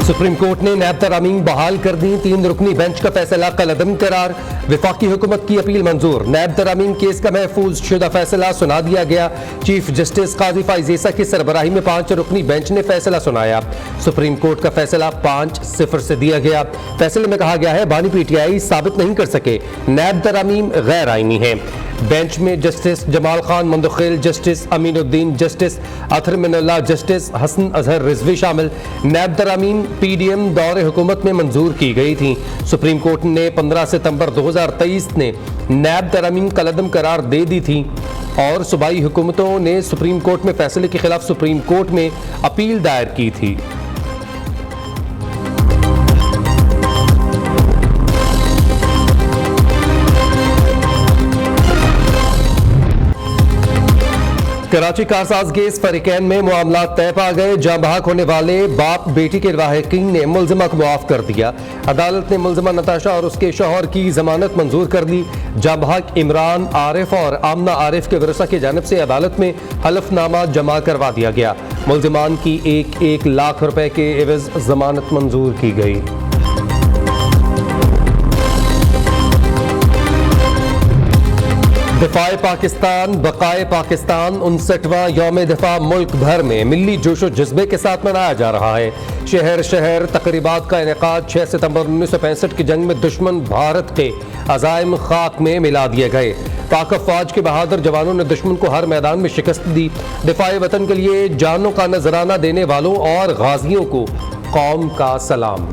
Supreme court ने नैब तरामीम बहाल कर दी। 3 रुकनी बेंच का फैसला कलअदम करार। विफाकी हुकूमत की अपील मंजूर। नैब तरामीम केस का महफूज शुदा फैसला सुना दिया गया। चीफ जस्टिस काजी फाइजेसा की सरबराही में 5 रुकनी बेंच ने फैसला सुनाया। सुप्रीम कोर्ट का फैसला 5-0 से दिया गया। फैसले में कहा गया है बानी पीटीआई साबित नहीं कर सके नैब तरामीम गैर आईनी है। बेंच में justice Jamal Khan Mandokhail, justice Aminuddin, justice Athar Minallah, justice Hasan Azhar Rizvi शामिल। नैब तरामीम पीडीएम दौरे हुकूमत में मंजूर की गई थी। सुप्रीम कोर्ट ने 15 सितंबर 2023 ने नैब तरामीम कलअदम करार दे दी थी और सूबाई हुकूमतों ने सुप्रीम कोर्ट में फैसले के खिलाफ सुप्रीम कोर्ट में अपील दायर की थी। कराची कारसाज केस फरीकैन में मामला तय पा गए। जहां बहक होने वाले बाप बेटी के लाहिकीन ने मुल्जिमा को मुआफ कर दिया। अदालत ने मुल्जिमा नताशा और उसके शौहर की जमानत मंजूर कर दी। जहां बहक इमरान आरिफ और आमना आरिफ के वरसा की जानिब से अदालत में हलफनामा जमा करवा दिया गया। मुल्जिमान की 1-1 लाख रुपए के एवज जमानत मंजूर की गई। दिफाए पाकिस्तान बकाए पाकिस्तान 59वां यौम दिफा मुल्क भर में मिली जोशो जज्बे के साथ मनाया जा रहा है। शहर शहर तकरीबात का इनेकाद 6 सितंबर 1965 की जंग में दुश्मन भारत के अजाइम खाक में मिला दिए गए। पाक अफवाज के बहादुर जवानों ने दुश्मन को हर मैदान में शिकस्त दी। दिफाए वतन के लिए जानों का नजराना देने वालों और गाजियों को कौम का सलाम।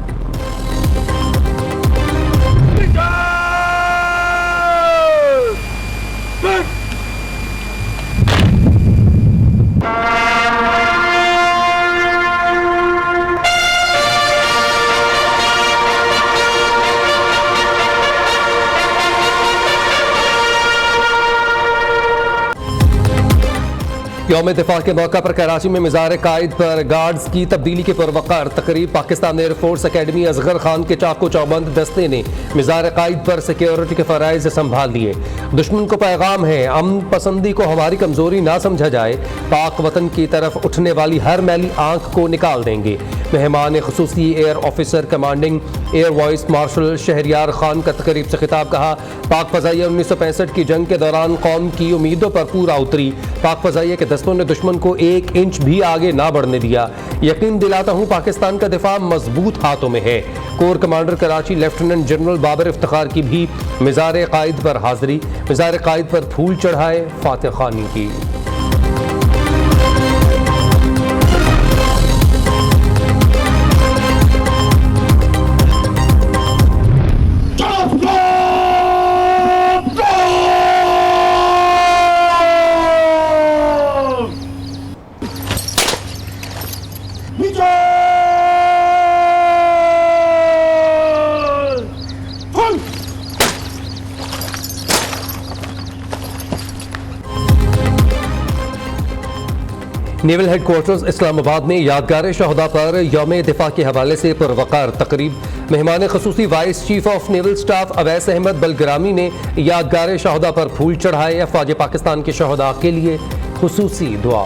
यौम दिफा के मौका पर कराची में मिज़ार कायद पर गार्ड्स की तब्दीली के पुरवकार तकरीब। पाकिस्तान एयरफोर्स अकेडमी असगर खान के चाको चौबंद दस्ते ने मिज़ार कायद पर सिक्योरिटी के फ़राइज़ संभाल लिए। दुश्मन को पैगाम है अमन पसंदी को हमारी कमज़ोरी ना समझा जाए। पाक वतन की तरफ उठने वाली हर मैली आंख को निकाल देंगे। मेहमान खुसूसी air officer commanding air vice marshal Shahryar Khan का तकरीब से खिताब। कहा पाक फ़ज़ाइया 1965 की जंग के दौरान कौम की उम्मीदों पर पूरा उतरी। पाक फ़ज़ाइया के दस्तों ने दुश्मन को 1 इंच भी आगे ना बढ़ने दिया। यकीन दिलाता हूँ पाकिस्तान का दिफा मजबूत हाथों में है। Core commander Karachi lieutenant general Babar Iftikhar की भी मिज़ार कायद पर हाजिरी। मिज़ार कायद पर फूल चढ़ाए फातिह खानी की। नेवल हेडक्वार्टर्स इस्लामाबाद में यादगार शहदा पर यौम दिफा के हवाले से पुरवकार तकरीब। मेहमान खसूसी vice chief of naval staff Awais Ahmed Bilgrami ने यादगार शहदा पर फूल चढ़ाए। अफवाज पाकिस्तान के शहदा के लिए खुसूसी दुआ।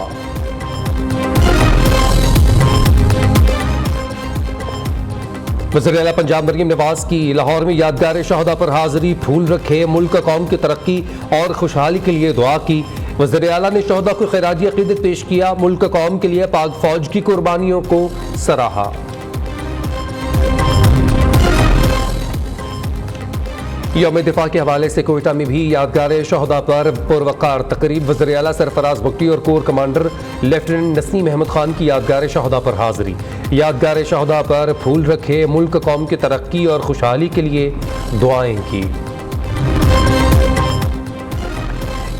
वज़ीर-ए-आला पंजाब मरीम नवाज की लाहौर में यादगार शहदा पर हाजिरी। फूल रखे, मुल्क कौम की तरक्की और खुशहाली के लिए दुआ की। वज़ीर-ए-आला ने शहदा को खैराजी अक़ीदत पेश किया। मुल्क कौम के लिए पाक फौज की कुर्बानियों को सराहा। यौम दिफा के हवाले से कोयटा में भी यादगार शहदा पर पुरवकार तकरीब। वज़ीर-ए-आला सरफराज बुगटी और core commander lieutenant Naseem Ahmed Khan की यादगार शहदा पर हाजिरी। यादगार शहदा पर फूल रखे, मुल्क कौम की तरक्की और खुशहाली के लिए दुआएं की।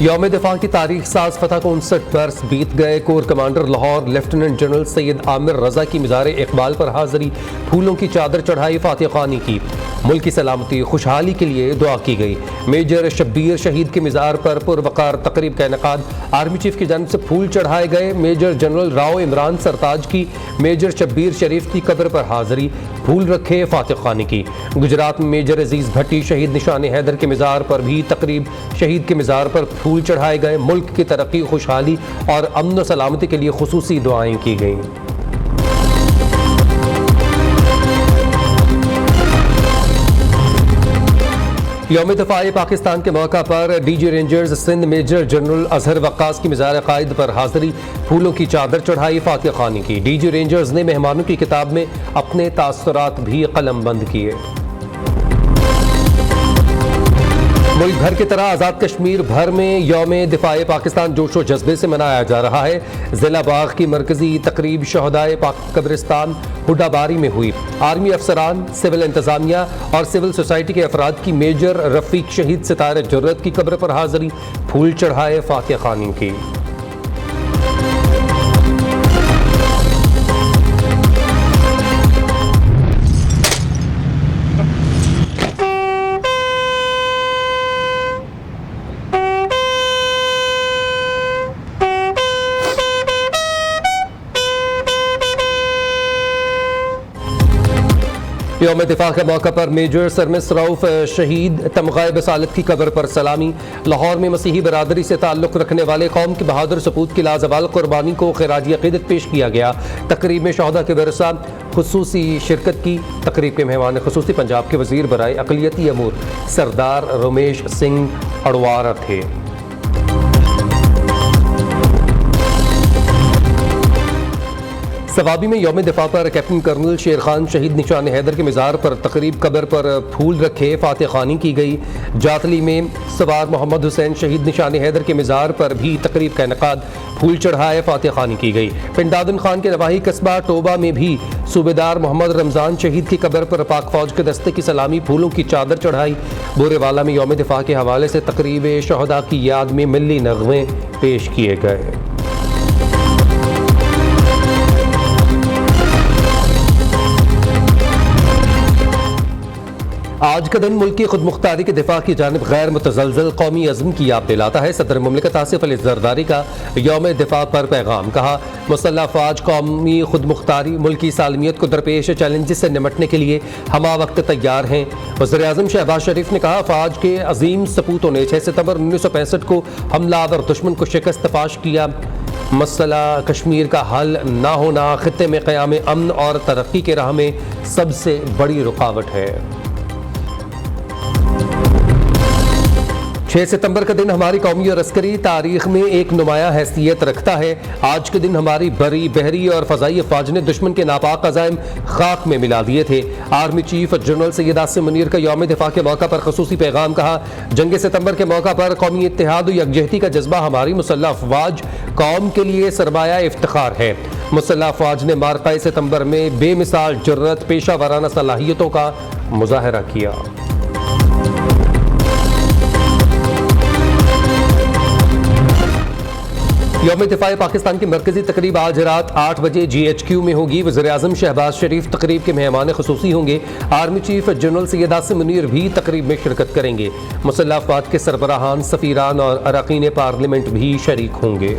यौम दिफा की तारीख साज फतह को 59 बरस बीत गए। Corps commander Lahore lieutenant general Syed Amir Raza की मिज़ार इकबाल पर हाजिरी। फूलों की चादर चढ़ाई, फातिह खानी की। मुल्क की सलामती खुशहाली के लिए दुआ की गई। मेजर शब्बीर शहीद के मिज़ार पर पुरवकार तकरीब का इनेकाद। आर्मी चीफ की जानिब से फूल चढ़ाए गए। मेजर जनरल राव इमरान सरताज की मेजर शब्बीर शरीफ की कब्र पर हाजिरी। फूल रखे, फातिह खानी की। गुजरात में मेजर अजीज भट्टी शहीद निशान हैदर के मिज़ार पर भी तकरीब। शहीद के मिज़ार पर फूल चढ़ाए गए। मुल्क की तरक्की, खुशहाली और अमन व सलामती के लिए खुसूसी दुआएं की गईं। यौम दिफा पाकिस्तान के मौका पर DG Rangers Sindh major general Azhar Waqas की मिज़ार कायद पर हाजिरी, फूलों की चादर चढ़ाई, फातिहा ख़्वानी की। डीजी रेंजर्स ने मेहमानों की किताब में अपने तासुरात भी कलमबंद किए। मुल्क भर की तरह आज़ाद कश्मीर भर में यौम दिफा पाकिस्तान जोशो जज्बे से मनाया जा रहा है। जिला बाग की मरकजी तकरीब शहदाए पाक कब्रिस्तान हुडाबारी में हुई। आर्मी अफसरान, सिविल इंतजामिया और सिविल सोसाइटी के अफराद की मेजर रफीक शहीद सितारे जुर्रत की कब्र पर हाजिरी, फूल चढ़ाए, फातिहा ख़्वानी की। यौम दिफा के मौका पर मेजर सरमिस रऊफ शहीद तमगाए बसालत की कब्र पर सलामी। लाहौर में मसीही बरादरी से ताल्लुक़ रखने वाले कौम के बहादुर सपूत की लाजवाल कुर्बानी को खिराज अक़ीदत पेश किया गया। तकरीब में शहदा के वरसा खुसूसी शिरकत की। तकरीब के मेहमान खुसूसी पंजाब के वज़ीर बराए अक़लियती अमूर सरदार रमेश सिंह अडवारा थे। सवाबी में यौम दिफा पर कैप्टन कर्नल शेर खान शहीद निशान हैदर के मज़ार पर तकरीब कब्र पर फूल रखे, फातिहा ख़्वानी की गई। जातली में सवार मोहम्मद हुसैन शहीद निशान हैदर के मज़ार पर भी तकरीब का इनकाद, फूल चढ़ाए, फातिहा ख़्वानी की गई। पिंडादन खान के नवाही कस्बा टोबा में भी सूबेदार मोहम्मद रमज़ान शहीद की कब्र पर पाक फ़ौज के दस्ते की सलामी, फूलों की चादर चढ़ाई। बोरेवाला में यौम दिफा के हवाले से तकरीब शहदा की याद में मिल्ली नग़मे पेश किए गए। आज का दिन मुल्क की खुद मुख्तारी के दिफा की जानिब गैर मुतज़लज़ल कौमी अज़्म की याद दिलाता है। सदर मुमलिकत आसिफ अली ज़रदारी का यौम दिफा पर पैगाम, कहा मुसल्लह फ़ौज कौमी खुद मुख्तारी मुल्की सालमियत को दरपेश चैलेंजेस से निमटने के लिए हमा वक्त तैयार हैं। वज़ीर-ए-आज़म शहबाज शरीफ ने कहा फ़ौज के अजीम सपूतों ने 6 सितंबर 1965 को हमलावर दुश्मन को शिकस्त फाश किया। मसला कश्मीर का हल ना होना खित्ते में क़याम अमन और तरक्की के राह में सबसे बड़ी रुकावट है। 6 सितंबर का दिन हमारी कौमी और अस्करी तारीख में एक नुमाया हैसियत रखता है। आज के दिन हमारी बरी, बहरी और फ़ज़ाई अफ़वाज ने दुश्मन के नापाक अज़ाइम खाक में मिला दिए थे। Army chief general Syed Asim Munir का यौम दिफा के मौका पर ख़ुसूसी पैगाम, कहा जंग सितंबर के मौका पर कौमी इत्तेहाद और यकजहती का जज्बा हमारी मुसल्लह अफ़वाज कौम के लिए सरमाया इफ्तिखार है। मुसल्लह अफ़वाज ने मार्का सितंबर में बेमिसाल जुर्रत, पेशा वाराना सलाहियतों का मुज़ाहरा किया। यौम दिफा पाकिस्तान की मरकजी तकरीब आज रात 8 बजे GHQ में होगी। वज़ीर-ए-आज़म शहबाज शरीफ तकरीब के मेहमान खुसूसी होंगे। Army chief general Syed Asim Munir भी तकरीब में शिरकत करेंगे। मुसल्लह अफ़वाज के सरबराहान, सफ़ीरान और अरकान पार्लियामेंट भी शरीक होंगे।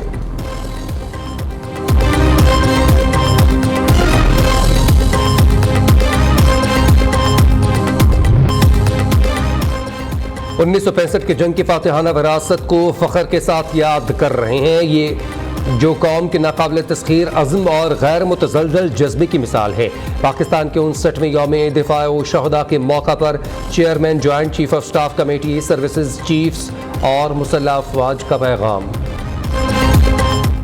उन्नीस सौ 65 की जंग की फातिहाना विरासत को फ़ख्र के साथ याद कर रहे हैं। ये जो कौम के नाकाबिल तस्खीर अज़्म और गैर मुतज़लज़ल जज्बे की मिसाल है। पाकिस्तान के 59वें यौम दिफा व शहदा के मौका पर chairman joint chief of staff committee services chiefs और मुसल्लह अफ़वाज का पैगाम।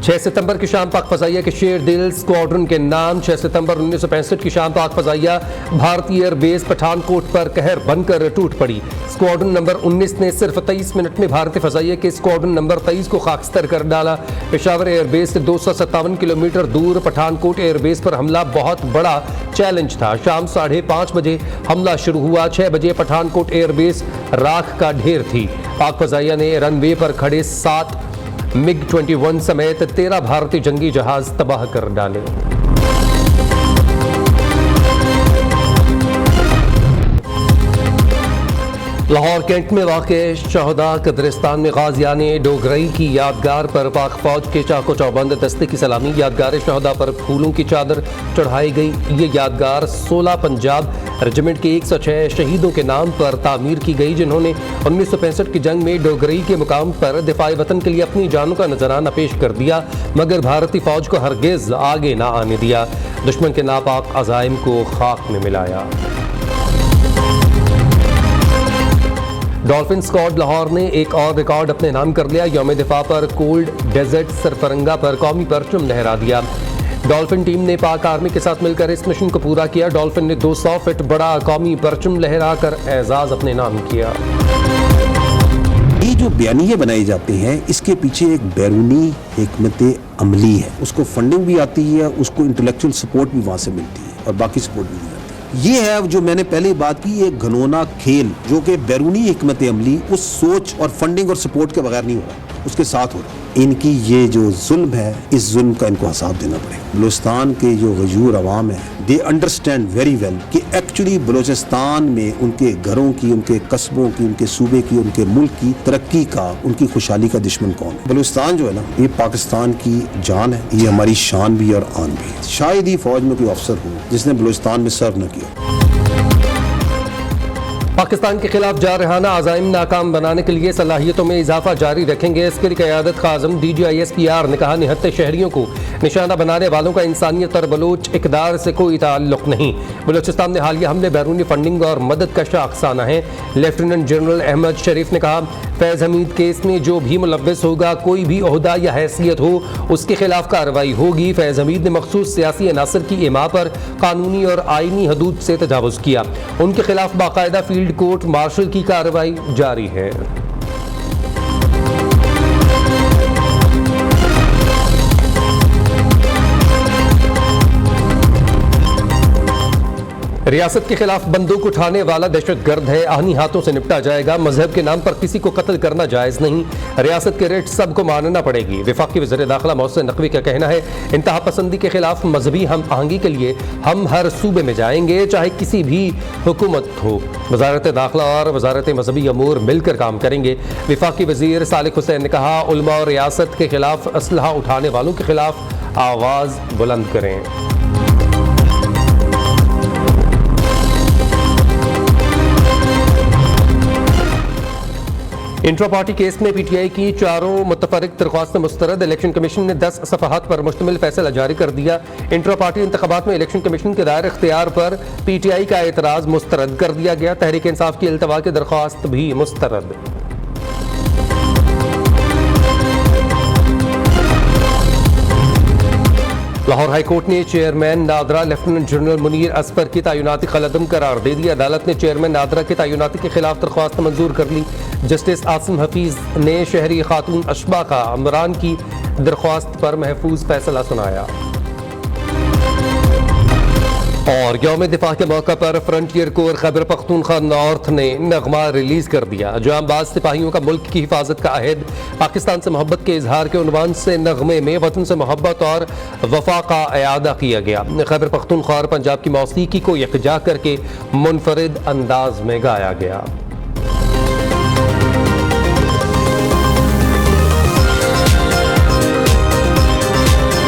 6 सितंबर की शाम पाक फ़ज़ाइया के शेर दिल स्क्वाड्रन के नाम 6 सितंबर 1965 की शाम पाक फ़ज़ाइया भारतीय एयरबेस पठानकोट पर कहर बनकर टूट पड़ी। स्क्वाड्रन नंबर 19 ने सिर्फ 23 मिनट में भारतीय फ़ज़ाइया के स्क्वाड्रन नंबर 23 को खाकस्तर कर डाला। पेशावर एयरबेस से 257 किलोमीटर दूर पठानकोट एयरबेस पर हमला बहुत बड़ा चैलेंज था। शाम 5:30 बजे हमला शुरू हुआ। 6 बजे पठानकोट एयरबेस राख का ढेर थी। पाक फ़ज़ाइया ने रनवे पर खड़े 7 MiG-21 समेत 13 भारतीय जंगी जहाज तबाह कर डाले। लाहौर कैंट में वाक़े शहदा कब्रिस्तान में गाज़ियाने डोगरई की यादगार पर पाक फ़ौज के चाको चौबंद दस्ते की सलामी। यादगार शहदा पर फूलों की चादर चढ़ाई गई। ये यादगार 16 पंजाब रेजिमेंट के 106 शहीदों के नाम पर तामीर की गई, जिन्होंने 1965 की जंग में डोगरई के मुकाम पर दिफाए वतन के लिए अपनी जानों का नजराना पेश कर दिया, मगर भारतीय फ़ौज को हरगिज़ आगे ना आने दिया। दुश्मन के नापाक अज़ाइम को खाक में मिलाया। डॉल्फिन स्क्वाड लाहौर ने एक और रिकॉर्ड अपने नाम कर लिया। यौम दिफा पर कोल्ड डेजर्ट सरफरंगा पर कौमी परचम लहरा दिया। डॉल्फिन टीम ने पाक आर्मी के साथ मिलकर इस मिशन को पूरा किया। डॉल्फिन ने 200 फीट बड़ा कौमी परचम लहरा कर एजाज अपने नाम किया। ये जो बयानिए बनाए जाते हैं इसके पीछे एक बैरूनी हिकमत अमली है। उसको फंडिंग भी आती है, उसको इंटेलेक्चुअल सपोर्ट भी वहाँ से मिलती है और बाकी सपोर्ट भी मिलती है। ये है जो मैंने पहले बात की, एक घनौना खेल जो कि बैरूनी हिकमत अमली उस सोच और फंडिंग और सपोर्ट के बगैर नहीं हो रहा, उसके साथ हो रहा। इनकी ये जो जुल्म है, इस जुल्म का इनको हिसाब देना पड़ेगा। बलूचिस्तान के जो गजूर अवाम है, दे अंडरस्टैंड वेरी वेल कि एक्चुअली बलूचिस्तान में उनके घरों की, उनके कस्बों की, उनके सूबे की, उनके मुल्क की तरक्की का, उनकी खुशहाली का दुश्मन कौन है। बलूचिस्तान जो है ना, ये पाकिस्तान की जान है, ये हमारी शान भी और आन भी है। शायद ही फौज में कोई अफसर हो जिसने बलूचिस्तान में सर्व न किया। पाकिस्तान के खिलाफ जारहाना अज़ाइम नाकाम बनाने के लिए सलाहियतों में इजाफा जारी रखेंगे। इसके लिए क़यादत खाज़म DGISPR ने कहा, निहत्ते शहरियों को निशाना बनाने वालों का इंसानियत और बलूच इक़दार से कोई ताल्लुक़ नहीं। बलूचिस्तान में हालिया हमले बैरूनी फंडिंग और मदद का शाखसाना है। लेफ्टिनेंट जनरल अहमद शरीफ ने कहा, फैज़ हमीद केस में जो भी मुलव्वस होगा, कोई भी ओहदा या हैसियत हो, उसके खिलाफ कार्रवाई होगी। फैज़ हमीद ने मखसूस सियासी अनासर की इमा पर कानूनी और आइनी हदूद से तजावुज़ किया। उनके खिलाफ बाकायदा फील्ड कोर्ट मार्शल की कार्रवाई जारी है। रियासत के खिलाफ बंदूक उठाने वाला दहशतगर्द है, आनी हाथों से निपटा जाएगा। मजहब के नाम पर किसी को कत्ल करना जायज़ नहीं। रियासत के रेट सबको मानना पड़ेगी। वफाकी वज़ीर दाखिला मोहसिन नकवी का कहना है, इंतहा पसंदी के खिलाफ मजहबी हम आहंगी के लिए हम हर सूबे में जाएंगे, चाहे किसी भी हुकूमत हो। वजारत दाखिला और वजारत मजहबी अमूर मिलकर काम करेंगे। वफाकी वज़ीर सालिक हुसैन ने कहा, उलमा और रियासत के खिलाफ असलहा उठाने वालों के खिलाफ आवाज़ बुलंद करें। इंट्रा पार्टी केस में PTI की चारों मुतफरिक दरख्वास्त मुस्तरद। इलेक्शन कमीशन ने 10 सफ़हात पर मुश्तमिल फैसला जारी कर दिया। इंट्रा पार्टी इंतखाबात में इलेक्शन कमीशन के दायर इख्तियार पर PTI का एतराज़ मुस्तरद कर दिया गया। तहरीक इंसाफ की इल्तवा की दरख्वास्त भी मुस्तरद। लाहौर हाई कोर्ट ने chairman NADRA lieutenant general Munir Asfar की तैनाती कलअदम करार दे दी। अदालत ने चेयरमैन नादरा की तैनाती के खिलाफ दरख्वास्त मंजूर कर ली। जस्टिस आसिम हफीज ने शहरी खातून अशबा का अमरान की दरख्वास्त पर महफूज फैसला सुनाया। और यौम दिफा के मौका पर frontier core Khyber Pakhtunkhwa north ने नगमा रिलीज कर दिया। जांबाज सिपाहियों का मुल्क की हिफाजत का अहद, पाकिस्तान से मोहब्बत के इजहार के उन्वान से नगमे में वतन से मोहब्बत और वफा का इयादा किया गया। खैबर पख्तूनख्वा और पंजाब की मौसीकी को यकजा करके मुनफरिद अंदाज में गाया गया।